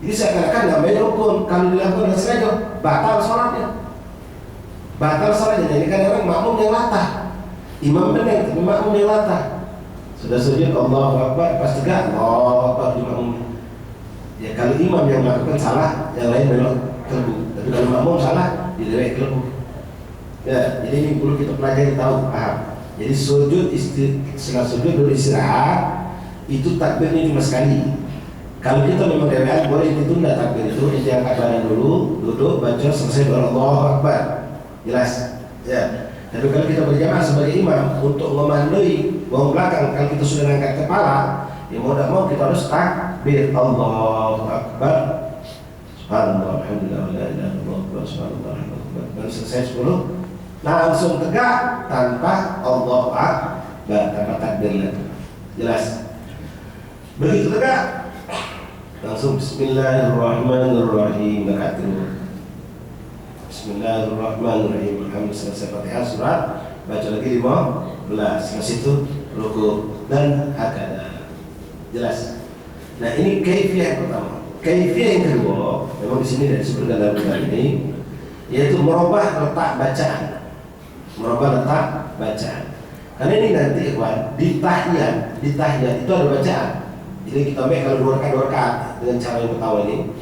Jadi seakan-akan namanya rukun. Kalau dilakukan dengan sengaja batal sholatnya. Batal sholatnya. Jadi kadang-kadang makmum yang latah. Imam benar, tapi makmum yang latah. Sudah sujud Allahu Akbar, pas tegak Allahu Akbar di makmum. Ya kalau imam yang melakukan salah, yang lain belok kelbu. Tapi kalau makmum salah, direct kelbu. Ya, jadi ini perlu kita pelajari tahu, paham. Jadi sujud setelah sujud dulu istirahat, itu takbirnya cuma sekali. Kalau kita memang dewan, boleh ditunda takbir itu. Kita angkat badan dulu, duduk, baca, selesai baru Allahu Akbar. Jelas? Ya. Tapi kalau kita berjamaah sebagai imam untuk memandui bahu belakang, kalau kita sudah angkat kepala, ya mau tidak mau kita harus takbir Allahu Akbar, Subhanallah, Alhamdulillah, la ilaha illallah, Subhanallah, Alhamdulillah. Dan selesai 10, langsung tegak tanpa Allahu Akbar, tanpa takbir lagi. Jelas? Begitu tegak, langsung Bismillahirrahmanirrahim, rakaat kedua. Bismillahirrahmanirrahim. Alhamdulillah, selesai Fatihah surat, baca lagi 15. Setelah itu ruku dan hakada. Jelas. Nah, ini kaifiyah yang pertama. Kaifiyah yang kedua, memang di sini dari disebutkan dalam kitab ini, yaitu merubah letak bacaan. Merubah letak bacaan. Karena ini nanti ikhwan, di tahiyat itu ada bacaan. Jadi kita ambil kalau 2 rakaat dengan cara yang pertama ini.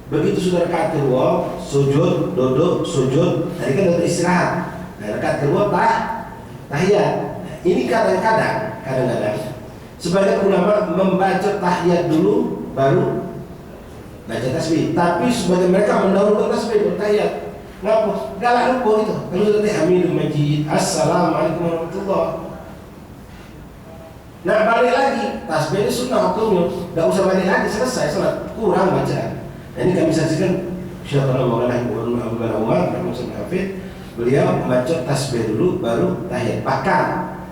Begitu sudah rakaat kedua, sujud, duduk, sujud, tadi kan duduk istirahat. Nah, rakaat kedua tahiyat. Nah, ini kadang-kadang sebagian ulama membaca tahiyat dulu baru baca tasbih. Tapi sebagian mereka mendahulukan tasbih bertahiyat. Ngapa? Galak lupa itu. Kalau sudah Hamidum Majid, Assalamualaikum warahmatullahi. Nah, balik lagi, tasbih ini sunnah hukumnya. Gak usah balik lagi, selesai salat. Kurang bacaan. Nah, ini kami saksikan Syaikhana Maulana Abu Bakar Umar, beliau membaca tasbih dulu baru tahiyat. Bahkan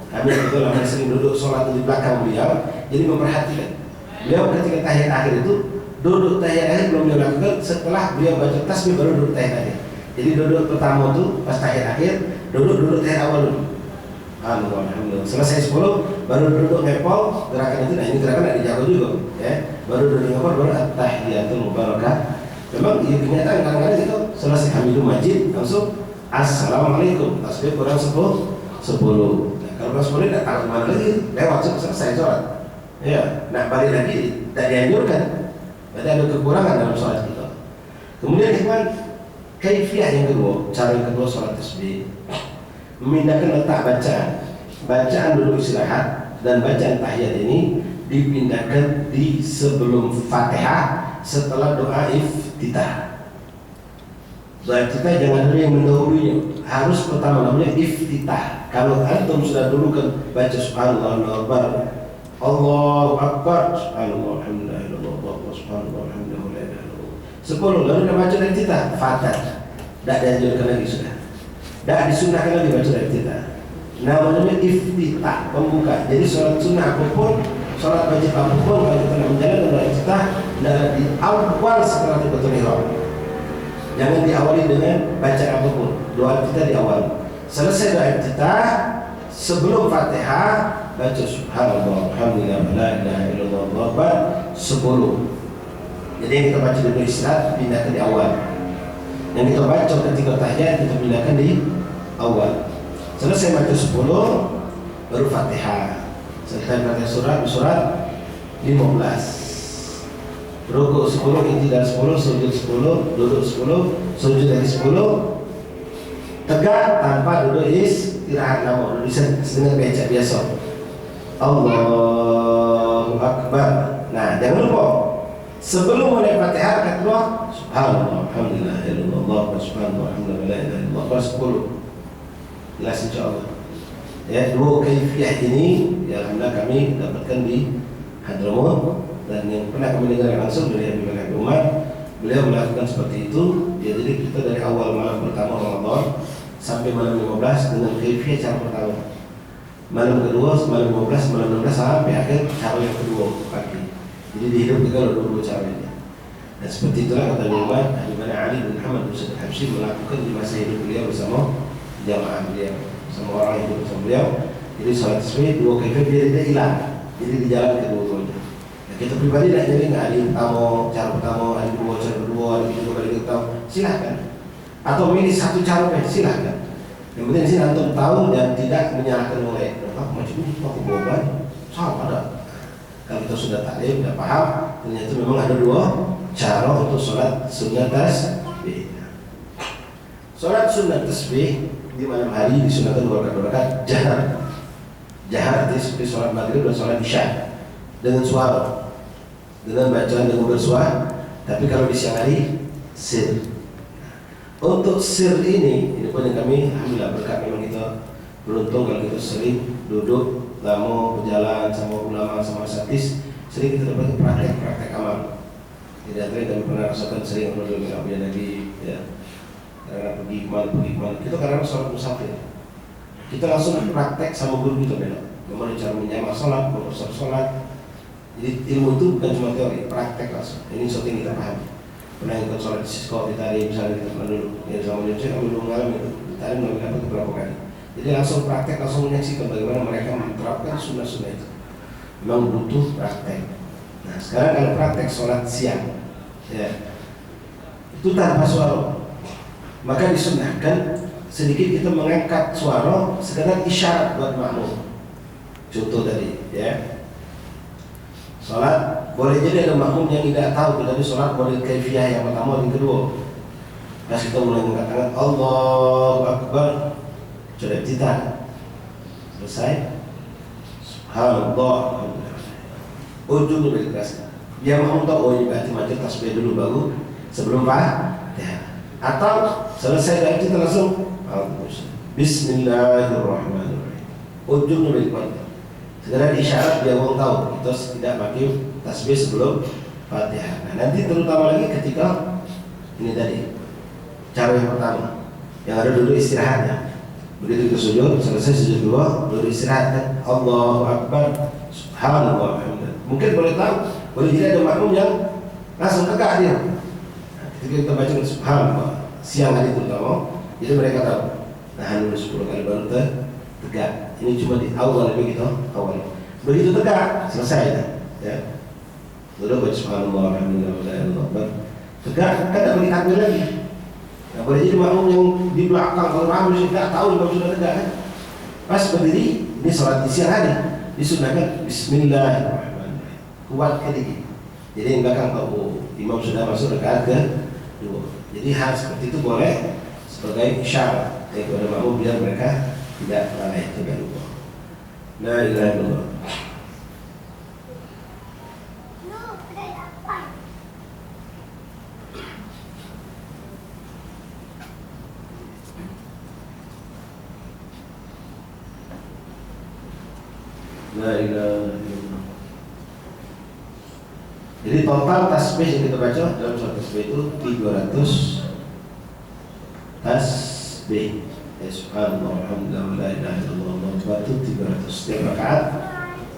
kami betul lama sering duduk sholat di belakang beliau, jadi memperhatikan. Beliau ketika tahiyat akhir itu duduk tahiyat akhir belum dilakukan, setelah beliau baca tasbih baru duduk tahiyat akhir. Jadi duduk pertama itu pas tahiyat akhir, duduk tahiyat awal dulu. Alhamdulillah. Selesai 10 baru duduk ngepol gerakan itu. Nah, ini gerakan tidak dijago juga, ya. Baru duduk ngepol baru at-tahiyatul mubarakah. Memang ya kenyataan kadang-kadang itu selesai Hamidum Majid langsung Assalamualaikum, tasbih kurang 10. Nah, kalau kurang 10 tidak tahu kemana lagi, lewat selesai sholat. Ya, nah balik lagi tidak dianjurkan. Berarti ada kekurangan dalam sholat kita. Kemudian ikhwan, kaifiyah yang kedua, cara yang kedua sholat tasbih, memindahkan letak bacaan. bacaan duduk istirahat dan bacaan tahiyat ini dipindahkan di sebelum Fatihah setelah doa iftitah. Doa iftitah jangan ada yang mendahulunya, harus pertama namanya iftitah. Kalau antum sudah dulu kan baca subhanallah Allahu akbar, subhanallah alhamdulillah subhanallah alhamdulillah la ilaha illallah. 10 lalu dah baca iftitah, Fatihah. Tak dianjurkan lagi sudah. Tak disunahkan lagi baca iftitah. Namanya iftitah, pembuka. Jadi sholat sunnah apapun, sholat wajib apapun, kalau kita nak menjalankan doa iftitah, di awal setelah Takbiratul Ihram. Jangan diawali dengan baca apapun. Doa iftitah di awal. Selesai doa iftitah, sebelum Fatihah baca subhanallah alhamdulillah la ilaha illallah Allahu akbar 10. Jadi yang kita baca dulu istirahat pindahkan di awal. Yang kita baca ketika tahiyat kita pindahkan di awal. Selesai baca 10 baru Fatihah. Selesai baca surat 15. Rukuk 10, i'tidal 10, sujud 10, duduk 10, sujud lagi 10. Tegak tanpa duduk istirahat, namun duduk dengan becak biasa. Allahu akbar. Nah, jangan lupa sebelum mulai Fatihah kata doa subhanallah alhamdulillah illallah subhanallah alhamdulillah la ilaha illallah 10. Jelas insyaallah. Ya, dua kaifiyah ini ya alhamdulillah kami dapatkan di Hadramaut, dan yang pernah kami dengar langsung dari Habib Umar, beliau melakukan seperti itu. Ya, jadi kita dari awal malam pertama Ramadan sampai malam 15 dengan kaifiyah cara pertama. Malam kedua, malam 15, malam 16 sampai akhir cara yang kedua pagi. Jadi dihidupkan kalau dua cara ini. Dan seperti itulah kata Umar, Habib Ali bin Muhammad bin Sa'id Habsyi melakukan di masa hidup beliau bersama jamaah beliau, sama orang hidup bersama beliau. Jadi salat tasbih dua kaifiyah dia tidak hilang. Jadi di jalan kedua-duanya. Nah, kita pribadi nak jadi nggak ada pertama, cara pertama, ada kedua, cara kedua, ada ketiga, ada ketiga, silahkan. Atau milih satu cara silahkan. Yang penting sih antum tahu dan tidak menyalahkan orang lain. Macam ini aku boban, sama ada. Kalau kita sudah taklim, sudah paham, ternyata memang ada dua cara untuk sholat sunnah tasbih. Sholat sunnah tasbih di malam hari disunahkan 2 rakaat jahar. Jahar artinya seperti sholat maghrib dan sholat isya dengan suara, dengan bacaan dengan bersuara. Tapi kalau di siang hari sir. Untuk sir ini pun yang kami alhamdulillah berkat memang kita beruntung kalau kita sering duduk lama berjalan sama ulama sama satis, sering kita dapat praktek amal. Jadi antara kami pernah rasakan sering kalau nggak punya lagi ya, karena pergi kemana kita karena sholat musafir, kita langsung praktek sama guru kita beda. Bagaimana cara menjamak sholat, berusaha sholat. Jadi ilmu itu bukan cuma teori, praktek langsung. Ini sesuatu yang kita pahami. Pernah ikut sholat di Sisko di Tarim misalnya, kita pernah dulu ya sama Indonesia kami belum mengalami itu di Tarim kami dapat beberapa kali. Jadi langsung praktek, langsung menyaksikan bagaimana mereka menerapkan sunnah-sunnah itu. Memang butuh praktek. Nah sekarang kalau praktek sholat siang ya, itu tanpa suara, maka disunahkan sedikit kita mengangkat suara sekadar isyarat buat makmum. Contoh tadi ya, sholat boleh jadi ada makmum yang tidak tahu, tetapi sholat boleh kaifiyah yang pertama dan kedua. Pas kita mulai mengatakan Allahu Akbar, sudah kita selesai subhanallah, ujung lebih keras. Dia makmum tahu, oh ini berarti macam tasbih dulu baru sebelum Fatihah. Atau selesai dari kita langsung Bismillahirrahmanirrahim, ujung lebih kuat. Segera isyarat dia orang tahu kita tidak pakai tasbih sebelum Fatihah. Nah, nanti terutama lagi ketika ini tadi cara yang pertama yang ada dulu istirahatnya. Begitu kita sujud, selesai sujud dua, dulu istirahat kan. Allahu Akbar, subhanallah, alhamdulillah. Mungkin boleh tahu, boleh jadi ada makmum yang langsung tegak dia. Nah, ketika kita baca subhanallah siang hari terutama, jadi mereka tahu. Nah, dulu 10 kali baru tegak. Ini cuma di awal begitu, awal. Begitu tegak, selesai ya. Sudah baca subhanallah alhamdulillah. Tegak, kan tak boleh takbir lagi. Nah, boleh jadi makmum yang di belakang kalau ramai tidak tahu kalau sudah tegak kan. Pas berdiri, ini sholat di siang hari, disunahkan Bismillahirrahmanirrahim. Kuatkan dikit. Jadi yang belakang tahu imam sudah masuk rakaat kedua. Jadi hal seperti itu boleh sebagai isyarat kepada makmum biar mereka tidak lalai, tidak lupa. La ilaha illallah. La ilaha illallah. Jadi total tasbih yang kita baca dalam surat tasbih itu 300 tasbih. Subhanallah, alhamdulillah, la ilaha illallah, itu 300 setiap rakaat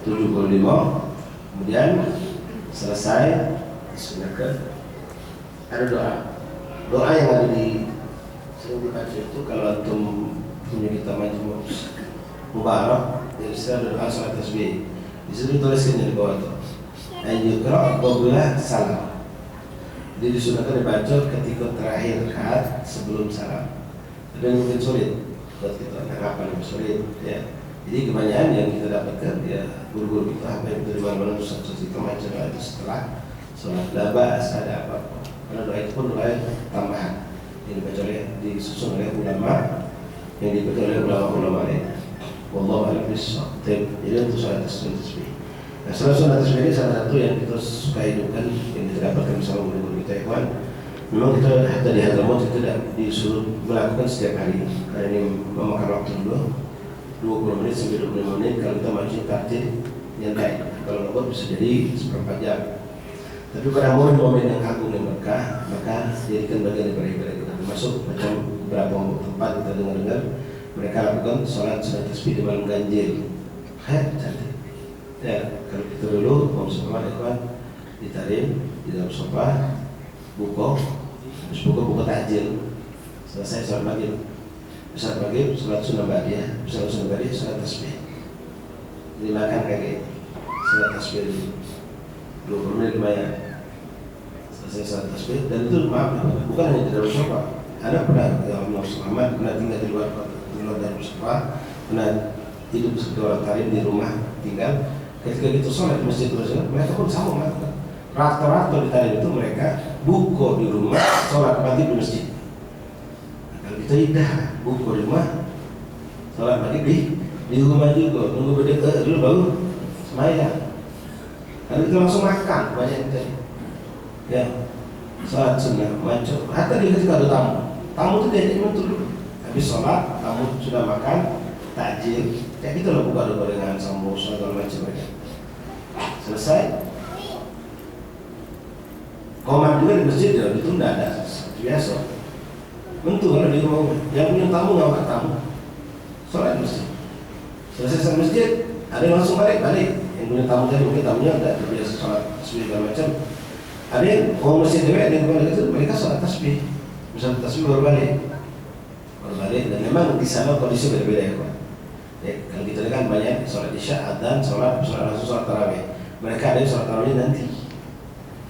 75. Kemudian selesai disunahkan ada doa yang ada di sering dibaca itu. Kalau antum punya kita majmu' mubarak, istilah doa salat tasbih, di situ tuliskan di bawah itu ayyukra qabla salam. Jadi disunahkan dibaca ketika terakhir rakaat sebelum salam. Dan mungkin sulit buat kita, kenapa lebih sulit ya. Jadi kebanyakan yang kita dapatkan ya guru-guru kita apa yang dari mana-mana ustaz kita macam itu setelah sholat labas ada apa. Karena doa itu pun doa tambahan yang dibaca oleh disusun oleh ulama, yang dibaca oleh ulama-ulama lain. Wallahu a'lam bishawab. Jadi untuk sholat tasbih. Nah, sholat tasbih ini salah satu yang kita suka hidupkan, yang kita dapatkan bersama guru-guru kita, ikhwan. Memang kita hatta di Hadramaut itu tidak disuruh melakukan setiap hari karena ini memakan waktu dulu 20 menit sampai 25 menit. Kalau kita masih takdir yang baik, kalau nggak bisa jadi seperempat jam. Tapi pada momen-momen yang agung dan berkah, maka jadikan bagian daripada ibadah kita. Termasuk macam beberapa tempat kita dengar-dengar mereka lakukan sholat tasbih di malam ganjil. Cantik. Ya, kalau kita dulu mau sama ikhwan ditarim di dalam sofa, terus buka takjil, selesai sholat maghrib, sholat sunnah ba'diyah, sholat tasbih. Jadi makan kayak sholat tasbih dulu 20 menit lumayan, selesai sholat tasbih. Dan itu maaf, bukan hanya di dalam sofa. Ada pernah Muhammad pernah tinggal di luar dari sofa, pernah hidup seperti orang tarim di rumah tinggal. Ketika kita sholat di masjid mereka pun sama melakukan. Rata-rata di tarim itu mereka buka di rumah, sholat maghrib di masjid. Kalau kita tidak buka di rumah, sholat maghrib di rumah juga, tunggu berdeka dulu baru sembahyang. Lalu kita langsung makan banyak kita. Ya, sholat sunnah macam. Hatta di ketika ada tamu itu diajak mentur dulu. Habis sholat, tamu sudah makan, takjil. Kayak gitu loh, buka dengan samosa segala macam mereka. Selesai. Komat juga di masjid ya, itu tidak ada biasa. Tentu kalau di rumah yang punya tamu nggak tamu, sholat di masjid. Selesai sholat masjid, ada yang langsung balik. Yang punya tamu tadi mungkin tamunya tidak terbiasa sholat tasbih segala macam. Ada yang mau masjid juga, ada yang kembali itu mereka sholat tasbih. Misalnya tasbih baru balik, dan memang di sana kondisi berbeda ya kawan. Ya, kalau kita kan banyak sholat isya, adzan, sholat langsung sholat tarawih. Mereka ada yang sholat tarawih nanti.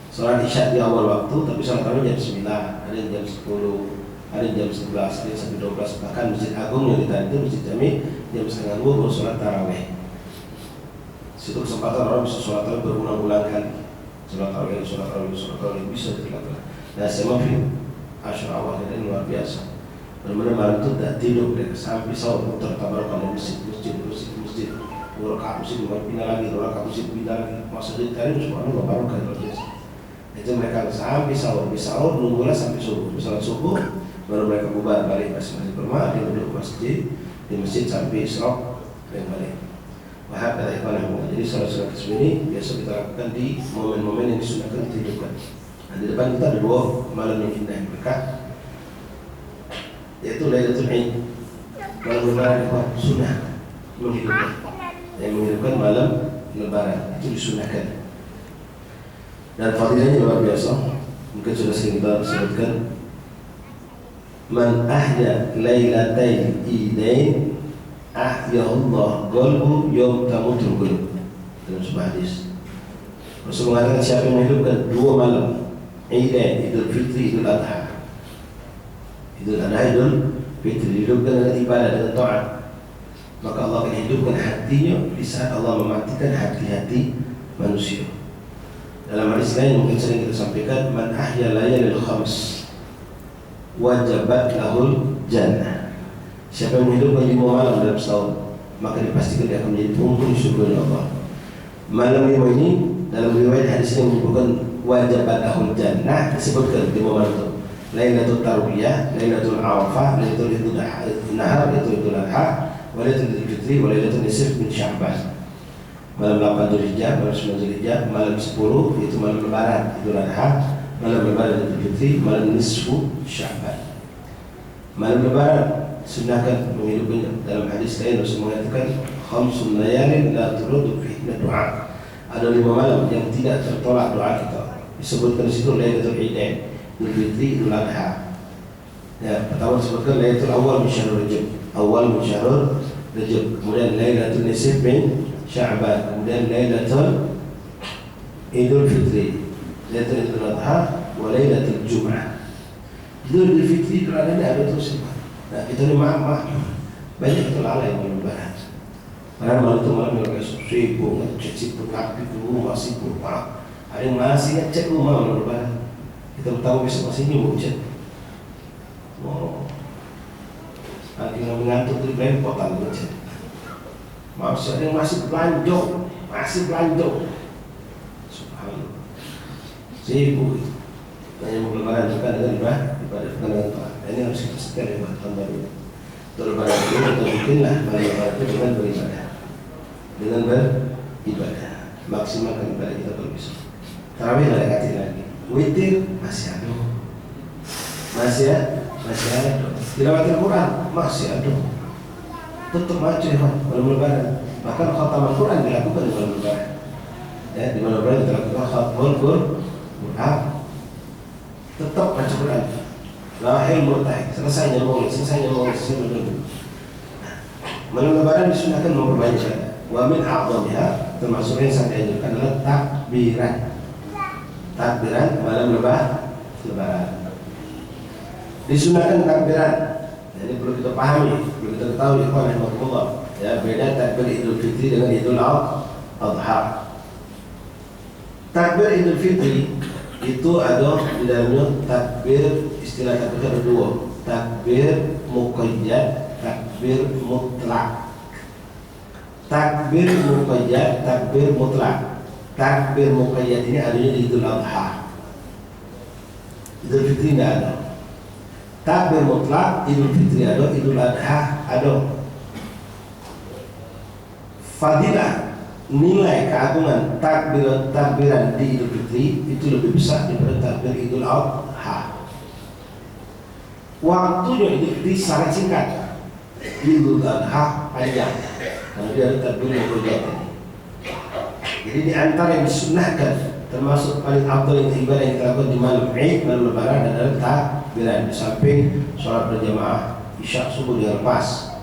Sholat isya di awal waktu, tapi sholat tarawih jam 9, ada yang jam 10, ada yang jam 11, ada yang sampai 12. Bahkan Masjid Agung yang ditanya itu Masjid Jami jam setengah 2 baru sholat tarawih. Situ kesempatan orang bisa sholat tarawih berulang-ulang kali. Sholat tarawih bisa dilakukan. Nah, saya maafin asyur awal ini luar biasa. Benar-benar malam itu tidak tidur mereka sampai sahur muter tabrakan di masjid. Dua rakaat masjid, pindah lagi, dua rakaat masjid, pindah lagi. Maksudnya tarim subhanallah barokah luar biasa. Itu mereka sampai sahur nunggulah sampai subuh. Salat subuh baru mereka bubar balik masing-masing ke rumah, dia duduk di masjid sampai isyraq dan balik. Wahab kata ikhwan. Jadi salat tasbih ini biasa kita lakukan di momen-momen yang disunahkan dihidupkan. Nah, di depan kita ada dua malam yang indah yang berkah, yaitu Lailatul Id. Malam lebaran itu sunnah menghidupkan malam lebaran itu disunahkan. Dan fadilahnya luar biasa. Mungkin sudah sering kita sebutkan. Man ahya lailatai idain ahya Allah qalbu yawm tamutul qulub. Dalam sebuah hadis Rasul mengatakan siapa yang menghidupkan dua malam Idain, Idul Fitri, Idul Adha. Idul Adha, Idul Fitri dihidupkan dengan ibadah, dengan taat, maka Allah akan hidupkan hatinya di saat Allah mematikan hati-hati manusia. Dalam hadis lain mungkin sering kita sampaikan, man ahya layalil khams wajabat lahul jannah. Siapa yang menghidupkan 5 malam dalam setahun, maka dipastikan dia akan menjadi penghuni surga Allah. Malam 5 ini dalam riwayat hadis yang menyebutkan wajibul jannah disebutkan 5 malam itu. Lailatul Tarbiyah, Lailatul Arafah, Lailatul Nahar, Lailatul Adha, Lailatul Fitri, Lailatul Nisf min Sya'ban. Malam 8 Dzulhijjah, malam 9 Dzulhijjah, malam 10 itu malam Lebaran, Idul Adha, malam Lebaran Idul Fitri, malam nisfu Sya'ban. Malam Lebaran sunahkan menghidupnya. Dalam hadis lain Rasul mengatakan khamsun layalin la turadu fihinna du'a. Ada 5 malam yang tidak tertolak doa kita. Disebutkan di situ Lailatul Idain, Idul Fitri, Idul Adha. Ya, pertama disebutkan Lailatul Awal min Syahrul Rajab. Awal min Syahrul Rajab. Kemudian Lailatul Nisf min Sya'ban. Kemudian Lailatul Idul Fitri, Lailatul Idul Adha, wa Lailatul Jum'ah. Idul Fitri Idul Adha ada terus. Nah, kita ni maaf banyak betul lalai malam Lebaran. Malam itu malam yang sibuk ngecek tapi rumah sibuk maaf. Ada yang masih ngecek rumah malam Lebaran. Kita tahu besok masih nyuruh cek. Oh, nanti ngantuk di bengkok kan cek. Maaf, ada yang masih belanja, Subhanallah. Sibuk itu. Tanya mau Lebaran juga dengan ibadah dengan Tuhan. Ini harus kita setel ya tahun baru. Untuk Lebaran itu kita bikinlah malam Lebaran itu dengan beribadah, maksimalkan ibadah kita kalau bisa. Tarawih ada kati lagi. Witir masih ada. Tilawatil Quran masih ada. Tetap baca malam Lebaran. Bahkan khataman Quran dilakukan di malam Lebaran. Ya, di malam Lebaran kita lakukan khatamul Quran. Tetap baca Quran. Lahir murtahid, selesainya maulid. Malam Lebaran disunahkan memperbanyak ibadah. Wa min a'dhamiha, termasuk yang sangat dianjurkan adalah takbiran malam Lebaran. Disunahkan takbiran. Jadi perlu kita pahami, perlu kita ketahui rahimahullah. Ya, beda takbir Idul Fitri dengan Idul Adha. Takbir Idul Fitri itu ada di dalamnya takbir, istilah takbir ada 2. Takbir muqayyad, takbir mutlak. Takbir muqayyad, takbir mutlak. Takbir muqayyad ini adanya di Idul Adha. Idul Fitri tidak ada. Takbir mutlak, Idul Fitri ada, Idul Adha ada. Fadilah, nilai keagungan takbiran di Idul Fitri itu lebih besar daripada takbir Idul Adha. Waktunya Idul Fitri sangat singkat, Idul Adha panjang. Karena dia ada takbir yang berbeda. Jadi di antara yang disunahkan, termasuk paling afdal ibadah yang dilakukan di malam Id, malam Lebaran adalah takbiran. Di samping sholat berjamaah Isya subuh dengan pas.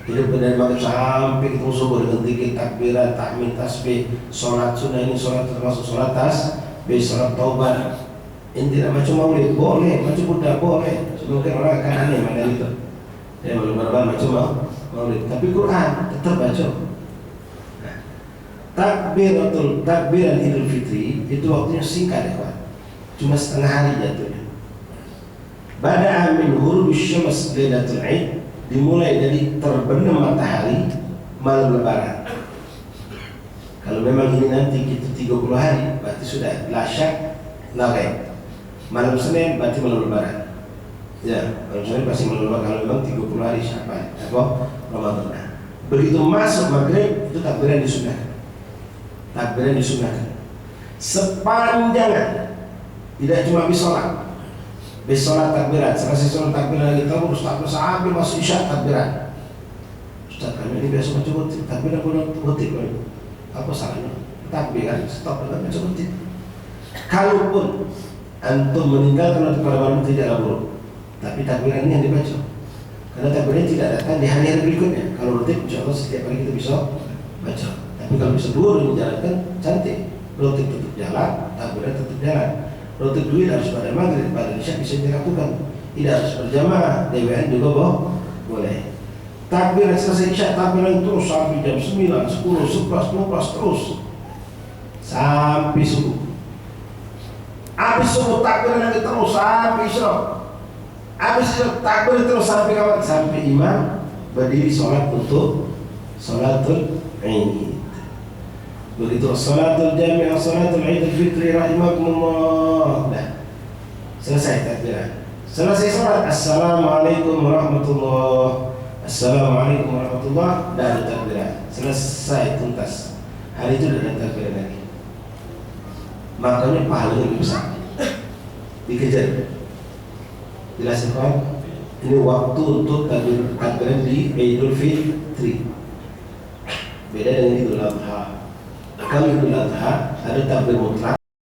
Hidup dari maghrib sampai ketemu subuh dengan zikir, takbiran, tahmid, tasbih, sholat sunnah. Ini sholat termasuk sholat tasbih, sholat taubat. Ini tidak macam maulid, boleh, macam budak boleh. Sebagian orang akan aneh mana itu. Ya, malam macam maulid, tapi Quran tetap baca. Takbiran Idul Fitri itu waktunya singkat ya kawan, cuma setengah hari jatuhnya. Bada'a min ghurubis syams lailatul Id, dimulai dari terbenam matahari malam Lebaran. Kalau memang ini nanti kita 30 hari, berarti sudah la syak la ghaib. Malam Senin berarti malam Lebaran. Ya, malam Senin pasti malam Lebaran kalau memang 30 hari Sya'ban atau Ramadan. Begitu masuk maghrib itu takbiran disunahkan. Takbiran disunahkan sepanjang, tidak cuma habis sholat. Habis sholat takbiran, selesai sholat takbiran lagi terus takbir sampai masuk Isya takbiran. Ustaz, kami ini biasa baca khutib, takbiran pun khutib. Apa salahnya? Takbiran stop dengan baca khutib. Kalaupun antum meninggalkan waktu pada malam tidaklah buruk, tapi takbiran ini yang dibaca. Karena takbiran tidak datang di hari-hari berikutnya. Kalau khutib insyaallah setiap hari kita bisa baca. Tapi kalau bisa dua dijalankan cantik. Rotib tetap jalan, takbiran tetap jalan. Rotib duit harus pada maghrib, pada isya bisa dilakukan. Tidak harus berjamaah, DWN juga boleh. Takbiran selesai isya, takbiran terus sampai jam 9, 10, 11, 12 terus sampai subuh. Habis subuh takbiran lagi terus sampai isya. Habis isya takbiran terus sampai kapan? Sampai imam berdiri sholat untuk Salatul Id. Begitu salatul jami'ah, salatul Idul Fitri rahimakumullah. Dah. Selesai takbiran. Selesai salat, assalamualaikum warahmatullah. Assalamualaikum warahmatullah. Dah ada takbiran. Selesai tuntas. Hari itu tidak ada takbiran lagi. Makanya pahalanya lebih besar. Dikejar. Jelas ya? Ini waktu untuk takbiran di Idul Fitri. Beda dengan Idul Adha. Kalau Idul Adha ada takbir mutlak.